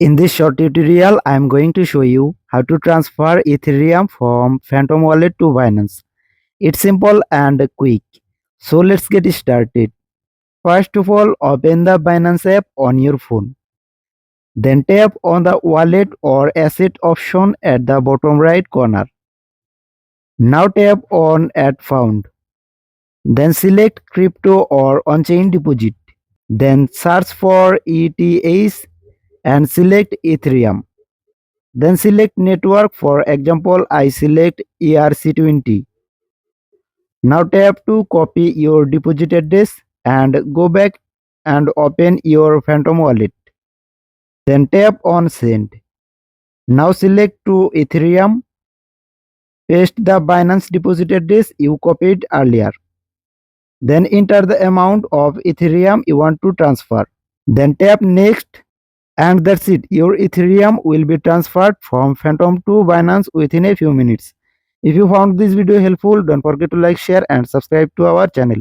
In this short tutorial, I am going to show you how to transfer Ethereum from Phantom Wallet to Binance. It's simple and quick. So let's get started. First of all, open the Binance app on your phone. Then tap on the wallet or asset option at the bottom right corner. Now tap on Add Found. Then select crypto or on-chain deposit. Then search for ETH and select Ethereum. Then select network. For example, I select ERC20. Now tap to copy your deposit address and go back and open your Phantom wallet. Then tap on send. Now select to Ethereum. Paste the Binance deposit address you copied earlier. Then enter the amount of Ethereum you want to transfer. Then tap next. And that's it. Your Ethereum will be transferred from Phantom to Binance within a few minutes. If you found this video helpful, don't forget to like, share and subscribe to our channel.